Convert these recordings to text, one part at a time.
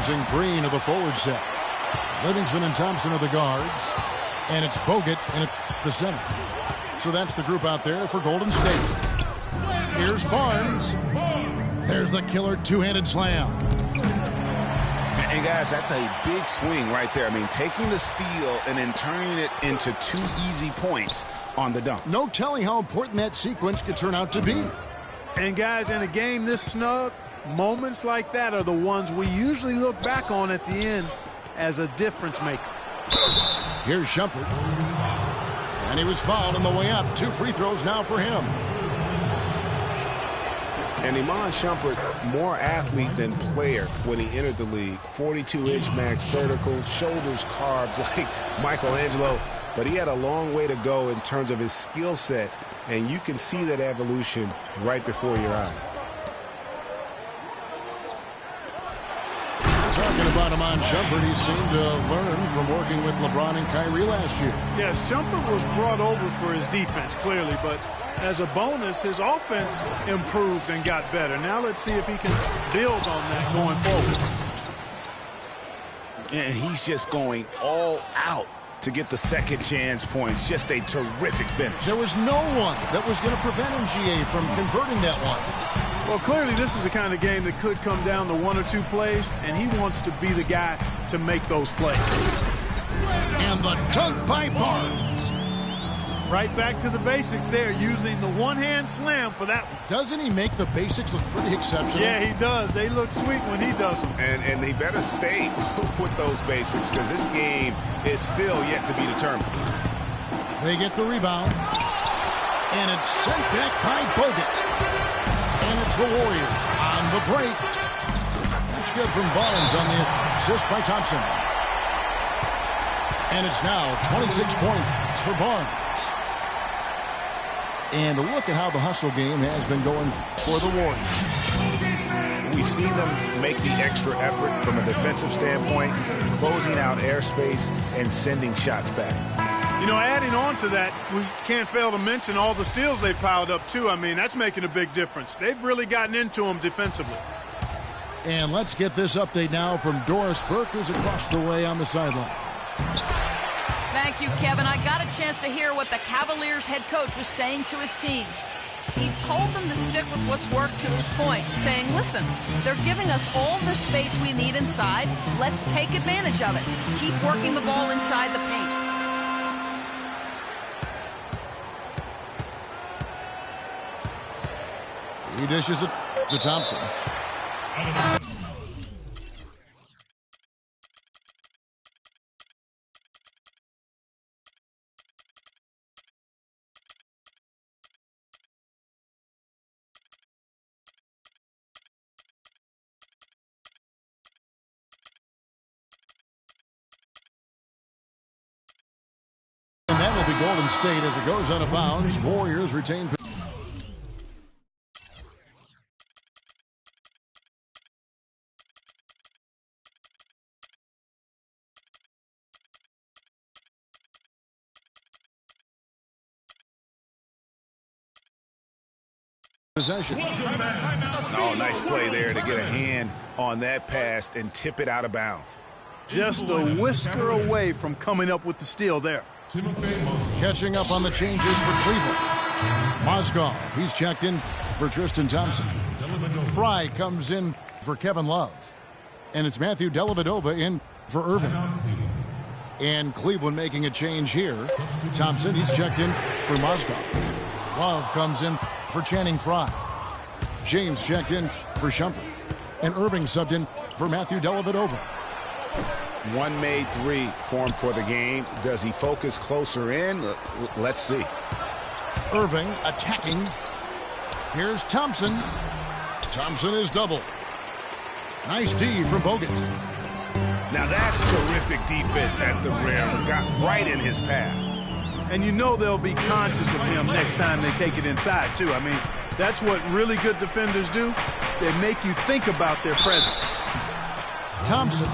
Williams and Green of the forward set. Livingston and Thompson are the guards. And it's Bogut in the center. So that's the group out there for Golden State. Here's Barnes. There's the killer two-handed slam. And guys, that's a big swing right there. I mean, taking the steal and then turning it into 2 easy points on the dunk. No telling how important that sequence could turn out to be. And guys, in a game this snug, moments like that are the ones we usually look back on at the end as a difference maker. Here's Shumpert. And he was fouled on the way up. 2 free throws now for him. And Iman Shumpert, more athlete than player when he entered the league. 42-inch max vertical, shoulders carved like Michelangelo. But he had a long way to go in terms of his skill set. And you can see that evolution right before your eyes. Talking about Iman Shumpert, he seemed to learn from working with LeBron and Kyrie last year. Yes, Shumpert was brought over for his defense, clearly, but as a bonus, his offense improved and got better. Now let's see if he can build on that going forward. And he's just going all out to get the second chance points. Just a terrific finish. There was no one that was going to prevent him, GA, from converting that one. Well, clearly this is the kind of game that could come down to 1 or 2 plays, and he wants to be the guy to make those plays. And the dunk by Barnes. Right back to the basics there, using the one-hand slam for that one. Doesn't he make the basics look pretty exceptional? Yeah, he does. They look sweet when he does them. And he better stay with those basics because this game is still yet to be determined. They get the rebound. And it's sent back by Bogut. And it's the Warriors on the break. That's good from Barnes on the assist by Thompson. And it's now 26 points for Barnes. And look at how the hustle game has been going for the Warriors. We've seen them make the extra effort from a defensive standpoint, closing out airspace and sending shots back. You know, adding on to that, we can't fail to mention all the steals they've piled up, too. I mean, that's making a big difference. They've really gotten into them defensively. And let's get this update now from Doris Burke, who's across the way on the sideline. Thank you, Kevin. I got a chance to hear what the Cavaliers head coach was saying to his team. He told them to stick with what's worked to this point, saying, listen, they're giving us all the space we need inside. Let's take advantage of it. Keep working the ball inside the paint. He dishes it to Thompson. And that will be Golden State as it goes out of bounds. Warriors retain possession. Oh, nice play there to get a hand on that pass and tip it out of bounds. Just a whisker away from coming up with the steal there. Catching up on the changes for Cleveland. Mozgov, he's checked in for Tristan Thompson. Fry comes in for Kevin Love. And it's Matthew Dellavedova in for Irving. And Cleveland making a change here. Thompson, he's checked in for Mozgov. Love comes in for Channing Frye. James checked in for Shumpert. And Irving subbed in for Matthew Dellavedova. One made three formed for the game. Does he focus closer in? Let's see. Irving attacking. Here's Thompson. Thompson is double. Nice D from Bogut. Now that's terrific defense at the rim. Got right in his path. And you know they'll be conscious of him next time they take it inside, too. I mean, that's what really good defenders do. They make you think about their presence. Thompson.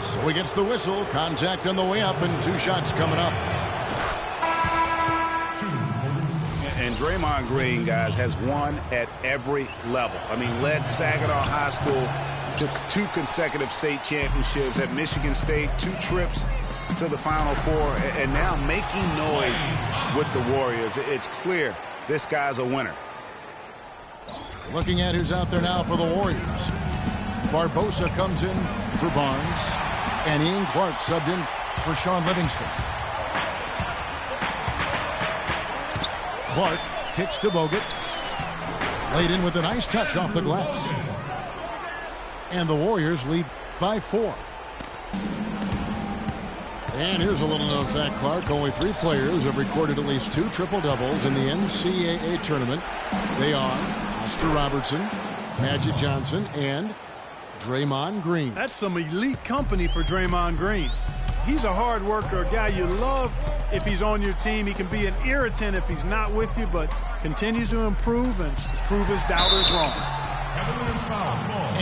So he gets the whistle. Contact on the way up and 2 shots coming up. And Draymond Green, guys, has won at every level. I mean, led Saginaw High School Took 2 consecutive state championships at Michigan State, 2 trips to the Final Four, and now making noise with the Warriors. It's clear this guy's a winner. Looking at who's out there now for the Warriors. Barbosa comes in for Barnes, and Ian Clark subbed in for Sean Livingston. Clark kicks to Bogut. Laid in with a nice touch off the glass. And the Warriors lead by 4. And here's a little known fact, Clark. Only 3 players have recorded at least 2 triple-doubles in the NCAA tournament. They are Oscar Robertson, Magic Johnson, and Draymond Green. That's some elite company for Draymond Green. He's a hard worker, a guy you love if he's on your team. He can be an irritant if he's not with you, but continues to improve and prove his doubters wrong.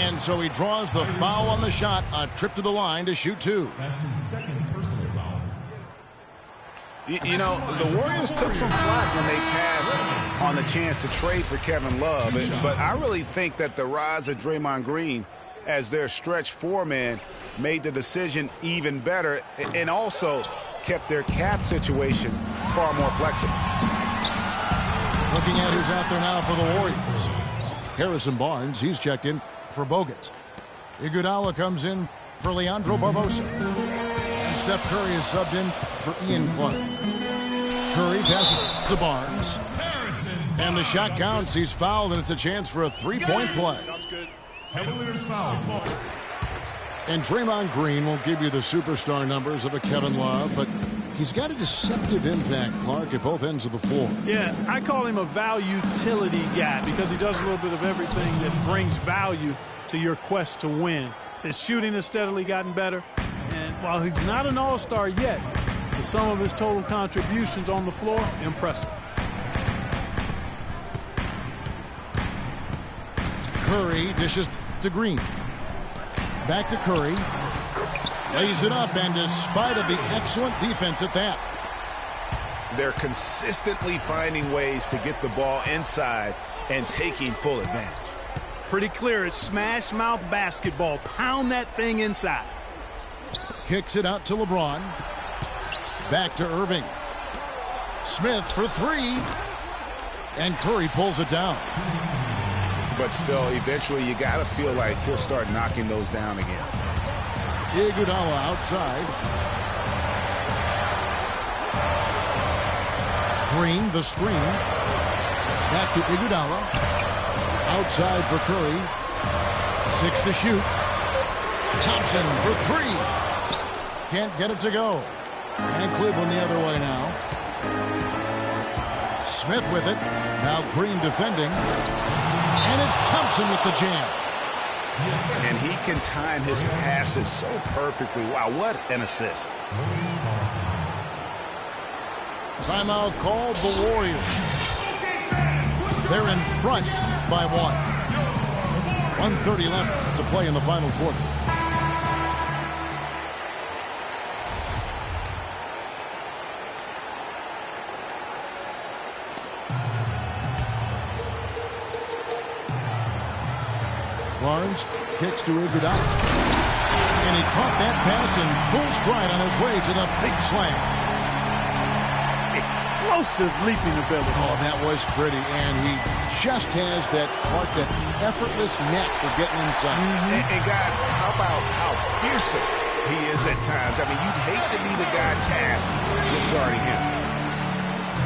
And so he draws the foul on the shot, a trip to the line to shoot 2. That's his second personal foul. You know, the Warriors took some flack when they passed on the chance to trade for Kevin Love, but I really think that the rise of Draymond Green as their stretch 4-man made the decision even better and also kept their cap situation far more flexible. Looking at who's out there now for the Warriors. Harrison Barnes, he's checked in for Bogut. Iguodala comes in for Leandro Barbosa. And Steph Curry is subbed in for Ian Clark. Curry passes to Barnes. And the shot counts. He's fouled, and it's a chance for a 3-point play. Cavaliers foul. And Draymond Green won't give you the superstar numbers of a Kevin Love, but he's got a deceptive impact, Clark, at both ends of the floor. Yeah, I call him a value-utility guy because he does a little bit of everything that brings value to your quest to win. His shooting has steadily gotten better, and while he's not an all-star yet, the sum of his total contributions on the floor, impressive. Curry dishes to Green. Back to Curry. Lays it up, and despite of the excellent defense at that. They're consistently finding ways to get the ball inside and taking full advantage. Pretty clear, it's smash mouth basketball. Pound that thing inside. Kicks it out to LeBron. Back to Irving. Smith for 3. And Curry pulls it down. But still, eventually you got to feel like he'll start knocking those down again. Iguodala outside. Green, the screen. Back to Iguodala. Outside for Curry. 6 to shoot. Thompson for 3. Can't get it to go. And Cleveland the other way now. Smith with it. Now Green defending. And it's Thompson with the jam. And he can time his passes so perfectly. Wow, what an assist. Timeout called the Warriors. They're in front by 1. 1:30 left to play in the final quarter. Barnes kicks to Iguodala. And he caught that pass in full stride on his way to the big slam. Explosive leaping ability. Oh, that was pretty. And he just has that effortless knack for getting inside. And guys, how about how fearsome he is at times? I mean, you'd hate to be the guy tasked with guarding him.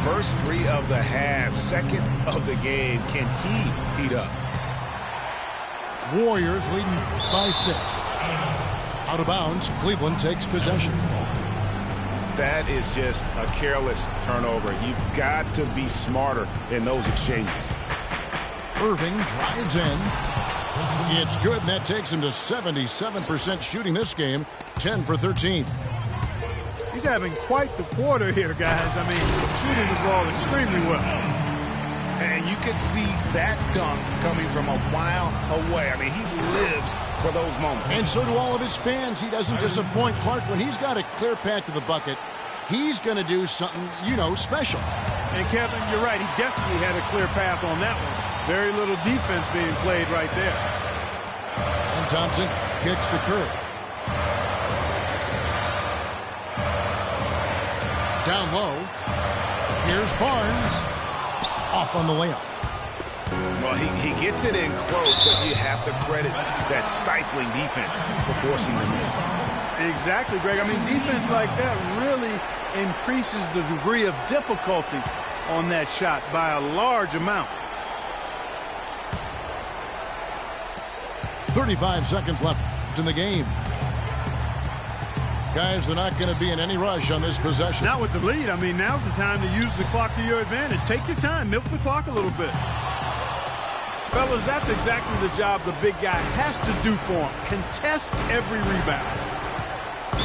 First 3 of the half, second of the game. Can he heat up? Warriors leading by 6. Out of bounds, Cleveland takes possession. That is just a careless turnover. You've got to be smarter in those exchanges. Irving drives in. It's good, and that takes him to 77% shooting this game, 10 for 13. He's having quite the quarter here, guys. I mean, shooting the ball extremely well. And you can see that dunk coming from a mile away. I mean, he lives for those moments. And so do all of his fans. He doesn't disappoint. Clark, when he's got a clear path to the bucket, he's going to do something, special. And Kevin, you're right. He definitely had a clear path on that one. Very little defense being played right there. And Thompson kicks to Curry. Down low. Here's Barnes. Off on the layup. Well, he gets it in close, but you have to credit that stifling defense for forcing the miss. Exactly, Greg. I mean, defense like that really increases the degree of difficulty on that shot by a large amount. 35 seconds left in the game. Guys, they're not going to be in any rush on this possession. Not with the lead. I mean, now's the time to use the clock to your advantage. Take your time. Milk the clock a little bit. Fellas, that's exactly the job the big guy has to do for him. Contest every rebound.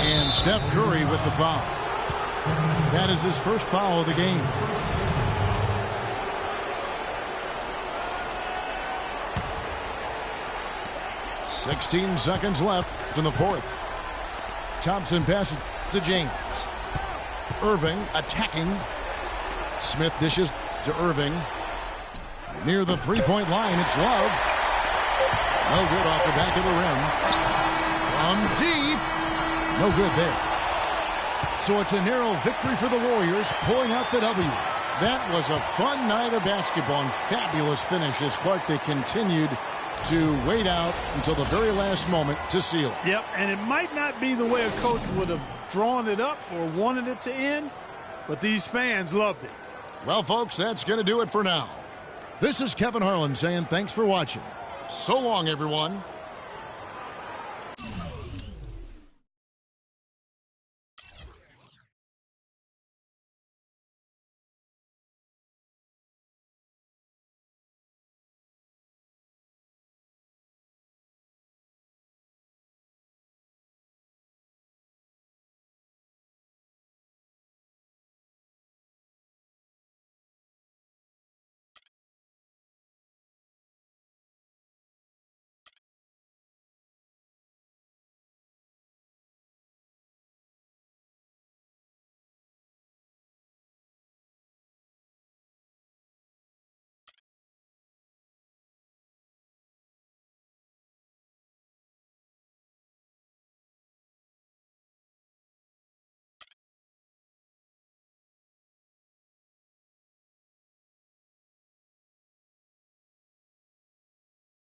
And Steph Curry with the foul. That is his first foul of the game. .16 seconds left in the fourth. Thompson passes to James. Irving attacking. Smith dishes to Irving. Near the three-point line, it's Love. No good off the back of the rim. From deep. No good there. So it's a narrow victory for the Warriors, pulling out the W. That was a fun night of basketball and fabulous finish as Clark, they continued to wait out until the very last moment to seal it. Yep, and it might not be the way a coach would have drawn it up or wanted it to end, but these fans loved it. Well, folks, that's going to do it for now. This is Kevin Harlan saying thanks for watching. So long, everyone.